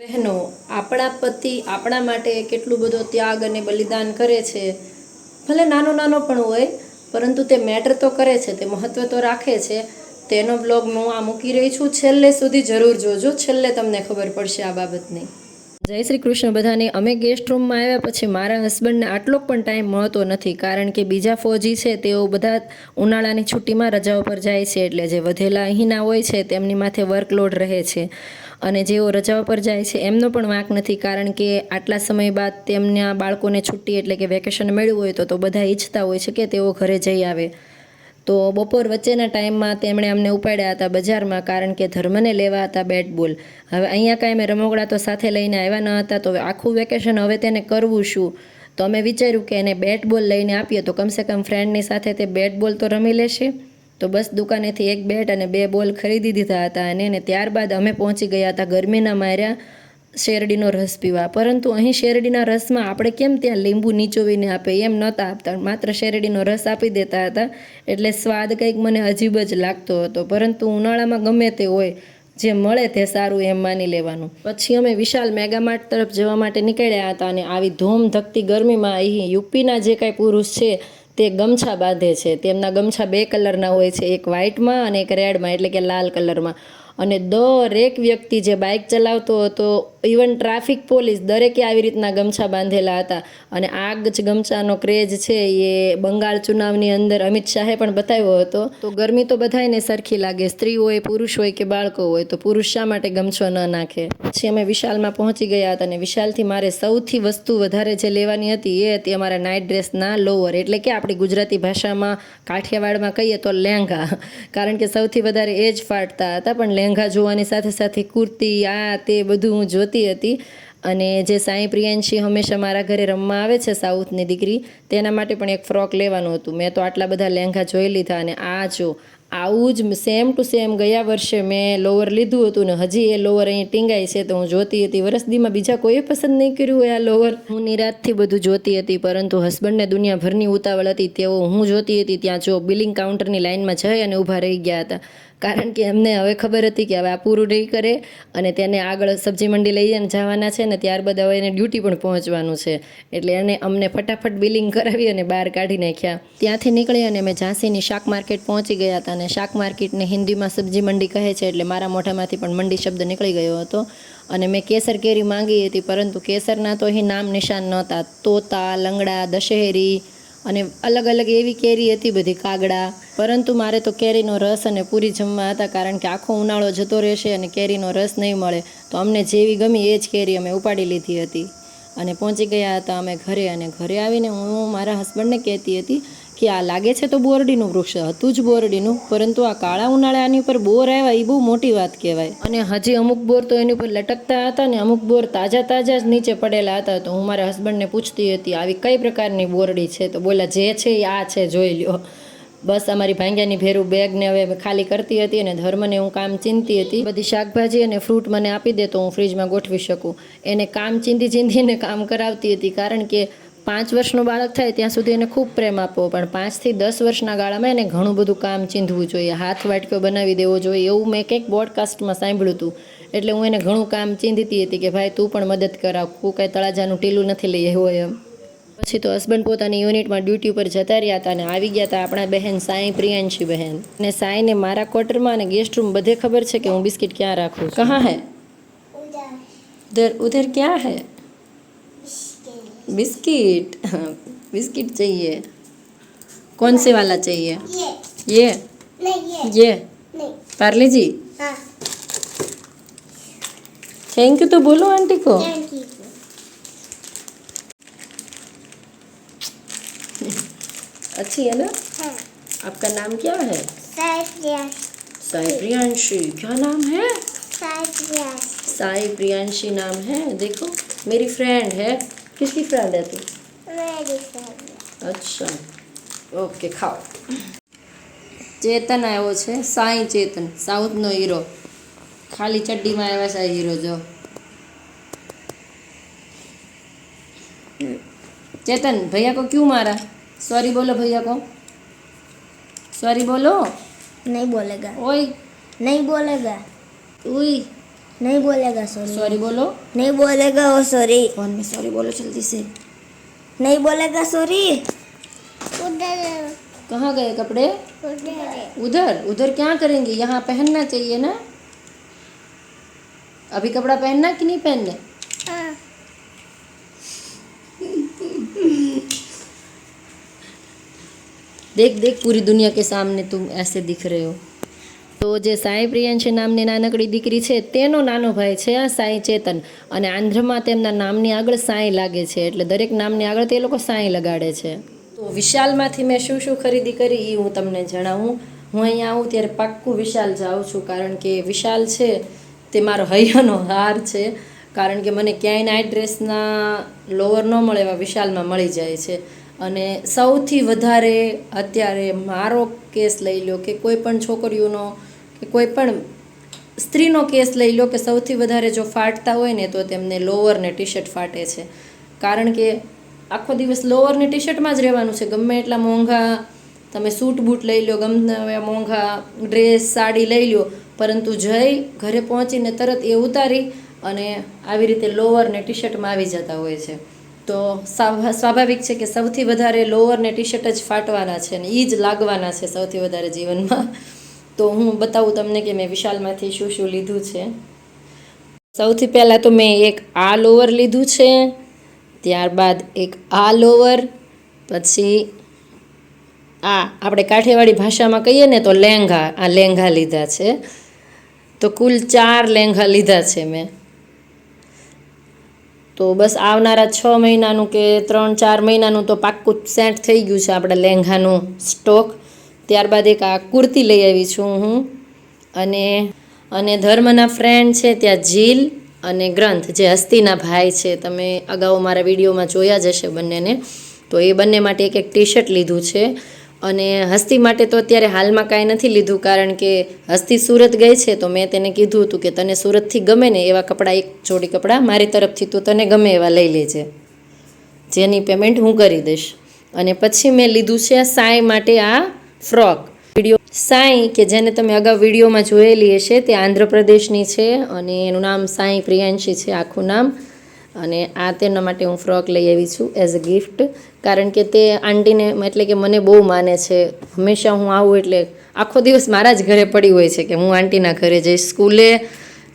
બહેનો, આપણા પતિ આપણા માટે કેટલું બધો ત્યાગ અને બલિદાન કરે છે. ભલે નાનો નાનો પણ હોય, પરંતુ તે મેટર તો કરે છે, તે મહત્વ તો રાખે છે. તેનો બ્લોગ હું આ મૂકી રહી છું, છેલ્લે સુધી જરૂર જોજો. છેલ્લે તમને ખબર પડશે આ બાબતની. જય શ્રી કૃષ્ણ બધાને. અમે ગેસ્ટ રૂમમાં આવ્યા પછી મારા હસબન્ડને આટલો પણ ટાઈમ મળતો નથી, કારણ કે બીજા ફૌજી છે તેઓ બધા ઉનાળાની છુટ્ટીમાં રજાઓ પર જાય છે, એટલે જે વધેલા અહીંના હોય છે તેમની માથે વર્કલોડ રહે છે. અને જેઓ રજાઓ પર જાય છે એમનો પણ વાંક નથી, કારણ કે આટલા સમય બાદ તેમના બાળકોને છુટ્ટી એટલે કે વેકેશન મળ્યું હોય તો બધા ઈચ્છતા હોય છે કે તેઓ ઘરે જઈ આવે. તો બપોર વચ્ચેના ટાઈમમાં તેમણે અમને ઉપાડ્યા હતા બજારમાં, કારણ કે ધર્મને લેવા હતા બેટ બોલ. હવે અહીંયા કાંઈ મેં રમકડા તો સાથે લઈને આવ્યા ન હતા, તો આખું વેકેશન હવે તેને કરવું શું? તો અમે વિચાર્યું કે એને બેટ બોલ લઈને આપીએ તો કમસે કમ ફ્રેન્ડની સાથે તે બેટ બોલ તો રમી લેશે. તો બસ દુકાનેથી એક બેટ અને 2 બોલ ખરીદી દીધા હતા અને ત્યારબાદ અમે પહોંચી ગયા હતા ગરમીના માર્યા શેરડીનો રસ પીવા. પરંતુ અહીં શેરડીના રસમાં આપણે કેમ ત્યાં લીંબુ નીચોવીને આપે એમ નહોતા આપતા, માત્ર શેરડીનો રસ આપી દેતા હતા. એટલે સ્વાદ કંઈક મને અજીબ જ લાગતો હતો. પરંતુ ઉનાળામાં ગમે તે હોય, જે મળે તે સારું એમ માની લેવાનું. પછી અમે વિશાલ મેગામાર્ટ તરફ જવા માટે નીકળ્યા હતા અને આવી ધોમ ધકતી ગરમીમાં અહીં યુપીના જે કાંઈ પુરુષ છે તે ગમછા બાંધે છે. તેમના ગમછા 2 કલરના હોય છે, એક વ્હાઇટમાં અને એક રેડમાં, એટલે કે લાલ કલરમાં. અને દરેક વ્યક્તિ જે બાઇક ચલાવતો હતો, ઇવન ટ્રાફિક પોલીસ, દરેકે આવી રીતના ગમછા બાંધેલા હતા. અને આ જ ગમછાનો ક્રેઝ છે એ બંગાળ ચુનાવની અંદર અમિત શાહે પણ બતાવ્યો હતો. તો ગરમી તો બધાયને સરખી લાગે, સ્ત્રી હોય, પુરુષ હોય કે બાળકો હોય, તો પુરુષ શા માટે ગમછો ન નાખે. પછી અમે વિશાલમાં પહોંચી ગયા હતા અને વિશાલથી મારે સૌથી વસ્તુ વધારે જે લેવાની હતી એ હતી અમારા નાઇટ ડ્રેસના લોવર, એટલે કે આપણી ગુજરાતી ભાષામાં કાઠિયાવાડમાં કહીએ તો લેંઘા. કારણ કે સૌથી વધારે એ જ ફાટતા હતા, પણ લેંઘા જોવાની સાથે સાથે કુર્તી આ તે બધું હું જોતી હતી. અને જે સાંઈ પ્રિયાંશી હંમેશા મારા ઘરે રમવા આવે છે, સાઉથની દીકરી, તેના માટે પણ એક ફ્રોક લેવાનું હતું. મેં તો આટલા બધા લેંઘા જોઈ લીધા અને આ જો આવું જ સેમ ટુ સેમ ગયા વર્ષે મેં લોવર લીધું હતું ને હજી એ લોવર અહીં ટીંગાય છે. તો હું જોતી હતી, વરસદીમાં બીજા કોઈએ પસંદ નહીં કર્યું હોય આ લોવર. હું નિરાતથી બધું જોતી હતી, પરંતુ હસબન્ડને દુનિયાભરની ઉતાવળ હતી. તેઓ હું જોતી હતી ત્યાં જો બિલિંગ કાઉન્ટરની લાઇનમાં જઈ અને ઊભા રહી ગયા હતા, કારણ કે એમને હવે ખબર હતી કે હવે આ પૂરું નહીં કરે અને તેને આગળ સબ્જી મંડી લઈ જવાના છે ને ત્યારબાદ હવે એને ડ્યુટી પણ પહોંચવાનું છે. એટલે એને અમને ફટાફટ બિલિંગ કરાવી અને બહાર કાઢી નાખ્યા. ત્યાંથી નીકળી અને અમે ઝાંસીની શાક માર્કેટ પહોંચી ગયા હતા. અને શાક માર્કેટને હિન્દીમાં સબ્જી મંડી કહે છે, એટલે મારા મોઢામાંથી પણ મંડી શબ્દ નીકળી ગયો હતો. અને મેં કેસર કેરી માંગી હતી, પરંતુ કેસરના તો અહીં નામ નિશાન નહોતા. તોતા, લંગડા, દશેરી અને અલગ અલગ એવી કેરી હતી બધી, કાગડા. પરંતુ મારે તો કેરીનો રસ અને પૂરી જમવા હતા, કારણ કે આખો ઉનાળો જતો રહેશે અને કેરીનો રસ નહીં મળે. તો અમને જેવી ગમી એ જ કેરી અમે ઉપાડી લીધી હતી અને પહોંચી ગયા હતા અમે ઘરે. અને ઘરે આવીને હું મારા હસબન્ડને કહેતી હતી કે આ લાગે છે તો બોરડીનું વૃક્ષ હતું જ બોરડીનું, પરંતુ આ કાળા ઉનાળે આની ઉપર બોર આવ્યા એ બહુ મોટી વાત કહેવાય. અને હજી અમુક બોર તો એની ઉપર લટકતા હતા ને અમુક બોર તાજા તાજા જ નીચે પડેલા હતા. તો હું મારા હસબન્ડને પૂછતી હતી આવી કઈ પ્રકારની બોરડી છે, તો બોલા જે છે એ આ છે, જોઈ લ્યો. બસ અમારી ભાંગ્યાની ભેરું બેગને હવે ખાલી કરતી હતી અને ધર્મને હું કામ ચીંધતી હતી. બધી શાકભાજી અને ફ્રૂટ મને આપી દે તો હું ફ્રીજમાં ગોઠવી શકું. એને કામ ચીંધીને કામ કરાવતી હતી, કારણ કે 5 વર્ષનું બાળક થાય ત્યાં સુધી એને ખૂબ પ્રેમ આપવો, પણ 5 થી 10 વર્ષના ગાળામાં એને ઘણું બધું કામ ચીંધવું જોઈએ, હાથ વાટક્યો બનાવી દેવો જોઈએ, એવું મેં કંઈક બોડકાસ્ટમાં સાંભળ્યું હતું. એટલે હું એને ઘણું કામ ચીંધતી હતી કે ભાઈ તું પણ મદદ કરાવ, હું કાંઈ તળાજાનું ટીલું નથી લઈ આવ્યો એમ. પછી તો હસબન્ડ પોતાની યુનિટમાં ડ્યુટી ઉપર જતા રહ્યા હતા અને આવી ગયા હતા આપણા બહેન સાંઈ પ્રિયાંશી બહેન. અને સાંઈને મારા ક્વાર્ટરમાં અને ગેસ્ટ રૂમ બધે ખબર છે કે હું બિસ્કિટ ક્યાં રાખું. કहाँ है? उधर उधर क्या है? बिस्किट. हाँ, बिस्किट चाहिए. कौन से वाला चाहिए? ये ये पार्ले जी. थैंक यू तो बोलो आंटी को. अच्छी है ना? आपका नाम क्या है? साई प्रियांशी. क्या नाम है? साई प्रियांशी नाम है. देखो मेरी फ्रेंड है. किसकी फ्रेंड है तू? मेरी फ्रेंड. अच्छा, ओके, खाओ. ચેતન આવ્યો છે, સાઈ ચેતન, સાઉથનો હીરો. ખાલી ચડ્ડીમાં આવ્યા છે હીરો. જો चेतन, भैया को क्यों मारा? सॉरी बोलो भैया को. सॉरी बोलो. नहीं बोलेगा. ओए नहीं बोलेगा. उई नहीं बोलेगा सॉरी। सॉरी बोलो, नहीं बोलेगा वो सॉरी। फोन में सॉरी बोलो जल्दी से। नहीं बोलेगा सॉरी। उधर कहाँ गए कपड़े? उधर उधर उधर क्या करेंगे? यहाँ पहनना चाहिए ना। अभी कपड़ा पहनना कि नहीं पहनना? देख देख, पूरी दुनिया के सामने तुम ऐसे दिख रहे हो. તો જે સાઈ પ્રિયાંશી નામની નાનકડી દીકરી છે તેનો નાનો ભાઈ છે આ સાઈ ચેતન, અને આંધ્રમાં તેમના નામની આગળ સાઈ લાગે છે, એટલે દરેક નામની આગળ તે લોકો સાઈ લગાડે છે. તો વિશાલમાંથી મેં શું શું ખરીદી કરી એ હું તમને જણાવું. હું અહીંયા આવું ત્યારે પાક્કું વિશાલ જાઉં છું, કારણ કે વિશાલ છે તે મારો હૈયાનો હાર છે. કારણ કે મને ક્યાંય નાઇટ ડ્રેસના લોવર ન મળે એવા વિશાલમાં મળી જાય છે. અને સૌથી વધારે અત્યારે મારો કેસ લઈ લો કે કોઈ પણ છોકરીઓનો કે કોઈ પણ સ્ત્રીનો કેસ લઈ લો કે સૌથી વધારે જો ફાટતા હોય ને તો તેમને લોવર ને ટી શર્ટ ફાટે છે. કારણ કે આખો દિવસ લોવર ને ટી શર્ટમાં જ રહેવાનું છે. ગમે એટલા મોંઘા તમે સૂટ બૂટ લઈ લો, ગમે એવા મોંઘા ડ્રેસ સાડી લઈ લો, પરંતુ જઈ ઘરે પહોંચીને તરત એ ઉતારી અને આવી રીતે લોવર ને ટી શર્ટમાં આવી જતા હોય છે. તો સ્વાભાવિક છે કે સૌથી વધારે લોવર ને ટી શર્ટ જ ફાટવાના છે ને એ જ લાગવાના છે સૌથી વધારે જીવનમાં. તો હું બતાવું તમને કે મેં વિશાલમાંથી શું શું લીધું છે. સૌથી પહેલાં તો મેં એક આ લોવર લીધું છે, ત્યારબાદ એક આ લોવર, પછી આ આપણે કાઠિયાવાડી ભાષામાં કહીએ ને તો લેંઘા, આ લેંઘા લીધા છે. તો કુલ 4 લેંઘા લીધા છે મેં. તો બસ આવનારા 6 મહિનાનું કે 3-4 મહિનાનું તો પાક્કું સેટ થઈ ગયું છે આપણે લેંઘાનું સ્ટોક. ત્યારબાદ એક આ કુર્તી લઈ આવી છું હું, અને ધર્મના ફ્રેન્ડ છે ત્યાં જીલ અને ગ્રંથ જે હસ્તીના ભાઈ છે, તમે અગાઉ મારા વિડીયોમાં જોયા જ હશે બંનેને. તો એ બંને માટે એક ટી શર્ટ લીધું છે. અને હસ્તી માટે તો અત્યારે હાલમાં કાંઈ નથી લીધું, કારણ કે હસ્તી સુરત ગઈ છે. તો મેં તેને કીધું હતું કે તને સુરતથી ગમે ને એવા કપડાં, એક જોડી કપડાં મારી તરફથી તો તને ગમે એવા લઈ લેજે, જેની પેમેન્ટ હું કરી દઈશ. અને પછી મેં લીધું છે સાઈ માટે આ ફ્રોક. સાઈ કે જેને તમે અગાઉ વિડીયોમાં જોયેલી હશે, તે આંધ્રપ્રદેશની છે અને એનું નામ સાઈ પ્રિયાંશી છે આખું નામ. અને આ તેના માટે હું ફ્રોક લઈ આવી છું એઝ અ ગિફ્ટ, કારણ કે તે આંટીને એટલે કે મને બહુ માને છે. હંમેશા હું આવું એટલે આખો દિવસ મારા જ ઘરે પડી હોય છે કે હું આંટીના ઘરે જઈશ. સ્કૂલે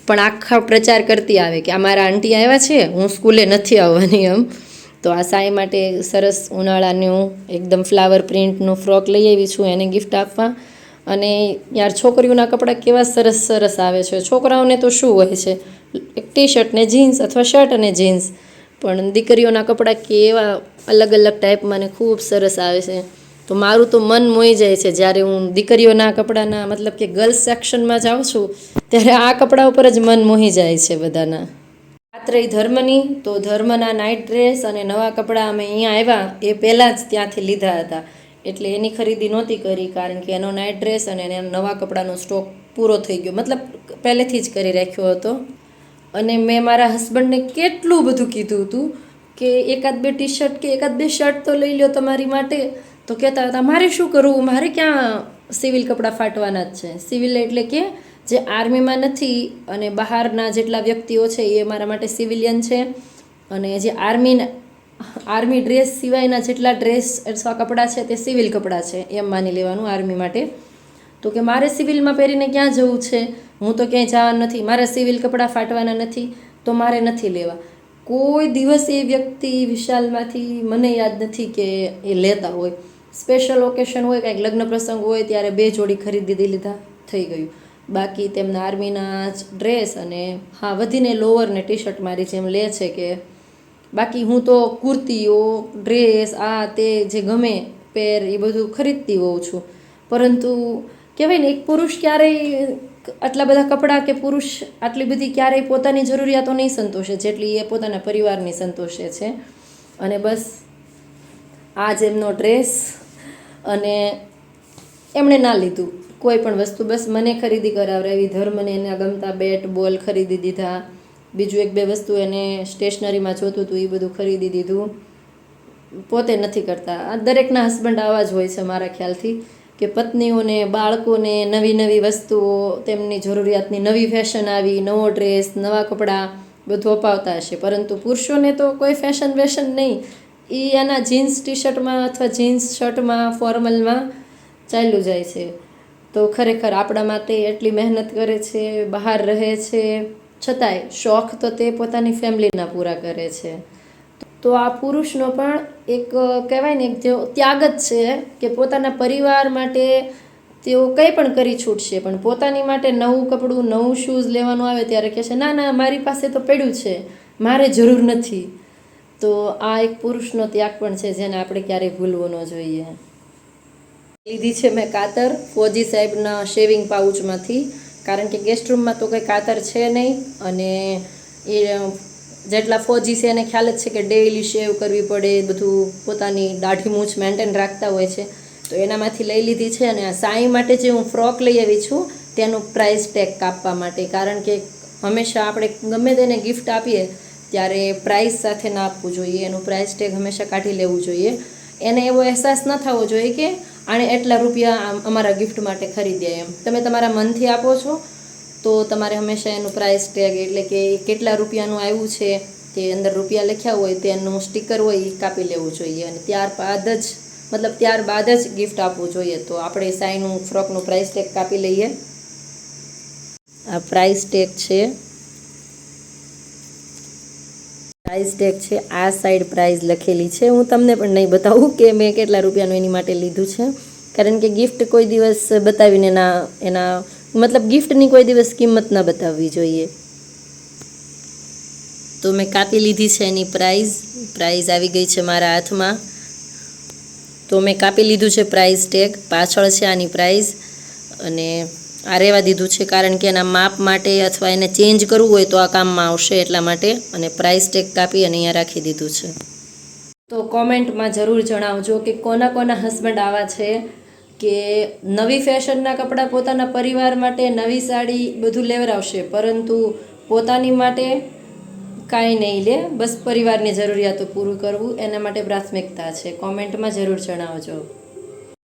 પણ આખા પ્રચાર કરતી આવે કે આ મારા આંટી આવ્યા છે, હું સ્કૂલે નથી આવવાની એમ. તો આ સાઈ માટે સરસ ઉનાળાનું એકદમ ફ્લાવર પ્રિન્ટનું ફ્રોક લઈ આવી છું એને ગિફ્ટ આપવા. અને યાર છોકરીઓના કપડાં કેવા સરસ સરસ આવે છે. છોકરાઓને તો શું હોય છે, એક ટી શર્ટ ને જીન્સ અથવા શર્ટ અને જીન્સ, પણ દીકરીઓના કપડાં કેવા અલગ અલગ ટાઈપમાં ને ખૂબ સરસ આવે છે. તો મારું તો મન મોહી જાય છે જ્યારે હું દીકરીઓના કપડાના મતલબ કે ગર્લ્સ સેક્શનમાં જાઉં છું ત્યારે આ કપડા ઉપર જ મન મોહી જાય છે બધાના. વાત રહી ધર્મની, તો ધર્મના નાઇટ ડ્રેસ અને નવા કપડાં અમે અહીંયા આવ્યા એ પહેલાં જ ત્યાંથી લીધા હતા, એટલે એની ખરીદી નહોતી કરી, કારણ કે એનો નાઇટ ડ્રેસ અને એના નવા કપડાનો સ્ટોક પૂરો થઈ ગયો, મતલબ પહેલેથી જ કરી રાખ્યો હતો. અને મેં મારા હસબન્ડને કેટલું બધું કીધું હતું કે એકાદ બે ટી શર્ટ કે એકાદ બે શર્ટ તો લઈ લો તમારી માટે. તો કહેતા હતા મારે શું કરવું, મારે ક્યાં સિવિલ કપડાં ફાટવાના જ છે. સિવિલ એટલે કે જે આર્મીમાં નથી અને બહારના જેટલા વ્યક્તિઓ છે એ મારા માટે સિવિલિયન છે, અને જે આર્મી ડ્રેસ સિવાયના જેટલા ડ્રેસ અથવા કપડાં છે તે સિવિલ કપડાં છે એમ માની લેવાનું આર્મી માટે. તો કે મારે સિવિલમાં પહેરીને ક્યાં જવું છે, હું તો ક્યાંય જવાનું નથી, મારે સિવિલ કપડાં ફાટવાના નથી, તો મારે નથી લેવા. કોઈ દિવસ એ વ્યક્તિ વિશાલમાંથી મને યાદ નથી કે એ લેતા હોય. સ્પેશિયલ ઓકેશન હોય, કાંઈક લગ્ન પ્રસંગ હોય ત્યારે 2 જોડી ખરીદી લીધા, થઈ ગયું. બાકી તેમના આર્મીના જ ડ્રેસ અને હા વધીને લોવર ને ટી શર્ટ મારી જેમ લે છે કે બાકી હું તો કુર્તીઓ ડ્રેસ આ તે જે ગમે પેર એ બધું ખરીદતી હોઉં છું. પરંતુ કહેવાય ને એક પુરુષ ક્યારેય આટલા બધા કપડાં કે પુરુષ આટલી બધી ક્યારેય પોતાની જરૂરિયાતો નહીં સંતોષે જેટલી એ પોતાના પરિવારની સંતોષે છે. અને બસ આ જ એમનો ડ્રેસ, અને એમણે ના લીધું કોઈ પણ વસ્તુ, બસ મને ખરીદી કરાવડાવી. ધર્મને એના ગમતા બેટ બોલ ખરીદી દીધા, બીજું 1-2 વસ્તુ એને સ્ટેશનરીમાં જોતું હતું એ બધું ખરીદી દીધું. પોતે નથી કરતા. આ દરેકના હસબન્ડ આવા જ હોય છે મારા ખ્યાલથી, કે પત્નીઓને બાળકોને નવી નવી વસ્તુઓ, તેમની જરૂરિયાતની નવી ફેશન આવી, નવો ડ્રેસ, નવા કપડાં બધું અપાવતા હશે, પરંતુ પુરુષોને તો કોઈ ફેશન વેશન નહીં. એ એના જીન્સ ટી શર્ટમાં અથવા જીન્સ શર્ટમાં ફોર્મલમાં ચાલ્યું જાય છે. તો ખરેખર આપણા માટે એટલી મહેનત કરે છે, બહાર રહે છે, છતાંય શોખ તો તે પોતાની ફેમિલીના પૂરા કરે છે. તો આ પુરુષનો પણ એક કહેવાય ને એક જે ત્યાગ જ છે કે પોતાના પરિવાર માટે તેઓ કંઈ પણ કરી છૂટશે, પણ પોતાની માટે નવું કપડું, નવું શૂઝ લેવાનું આવે ત્યારે કહેશે ના ના મારી પાસે તો પડ્યું છે, મારે જરૂર નથી. તો આ એક પુરુષનો ત્યાગ પણ છે જેને આપણે ક્યારેય ભૂલવું ન જોઈએ. લીધી છે મેં કાતર ફોજી સાહેબના શેવિંગ પાઉચમાંથી, કારણ કે ગેસ્ટ રૂમમાં તો કંઈ કાતર છે નહીં, અને એ જેટલા ફોજી છે એને ખ્યાલ જ છે કે ડેઈલી શેવ કરવી પડે, બધું પોતાની દાઢી મૂછ મેન્ટેન રાખતા હોય છે. તો એનામાંથી લઈ લીધી છે. અને આ સાઈ માટે જે હું ફ્રોક લઈ આવી છું તેનું પ્રાઇસ ટેગ કાપવા માટે, કારણ કે હંમેશા આપણે ગમે તેને ગિફ્ટ આપીએ ત્યારે પ્રાઇસ સાથે ના આપવું જોઈએ, એનું પ્રાઇસ ટેગ હંમેશા કાઢી લેવું જોઈએ. એને એવો અહેસાસ ન થવો જોઈએ કે આણે એટલા રૂપિયા અમારા ગિફ્ટ માટે ખરીદ્યા એમ. તમે તમારા મનથી આપો છો તો તમારે હંમેશા એનું પ્રાઇસ ટેગ, એટલે કે કેટલા રૂપિયાનું આવ્યું છે તે અંદર રૂપિયા લખ્યા હોય તેનું સ્ટીકર હોય એ કાપી લેવું જોઈએ, અને ત્યારબાદ જ ગિફ્ટ આપવું જોઈએ. તો આપણે સાઈનું ફ્રોકનું પ્રાઇસ ટેગ કાપી લઈએ. આ પ્રાઇસ ટેગ છે, આ સાઈડ પ્રાઇસ લખેલી છે. હું તમને પણ નહીં બતાવું કે મેં કેટલા રૂપિયાનું એની માટે લીધું છે, કારણ કે ગિફ્ટ કોઈ દિવસ બતાવીને ગિફ્ટની કોઈ દિવસ કિંમત ના બતાવવી જોઈએ. તો મેં કાપી લીધી છે એની પ્રાઇઝ આવી ગઈ છે મારા હાથમાં. તો મેં કાપી લીધું છે પ્રાઇસ ટેગ, પાછળ છે આની પ્રાઇઝ, અને આ રહેવા દીધું છે કારણ કે એના માપ માટે અથવા એને ચેન્જ કરવું હોય તો આ કામમાં આવશે એટલા માટે. અને પ્રાઇસ ટેગ કાપી અને અહીંયા રાખી દીધું છે. તો કોમેન્ટમાં જરૂર જણાવજો કે કોના કોના હસબન્ડ આવા છે કે નવી ફેશનના કપડાં પોતાના પરિવાર માટે, નવી સાડી બધું લેવડાવશે, પરંતુ પોતાની માટે કાંઈ નહીં લે, બસ પરિવારની જરૂરિયાતો પૂરું કરવું એના માટે પ્રાથમિકતા છે. કોમેન્ટમાં જરૂર જણાવજો.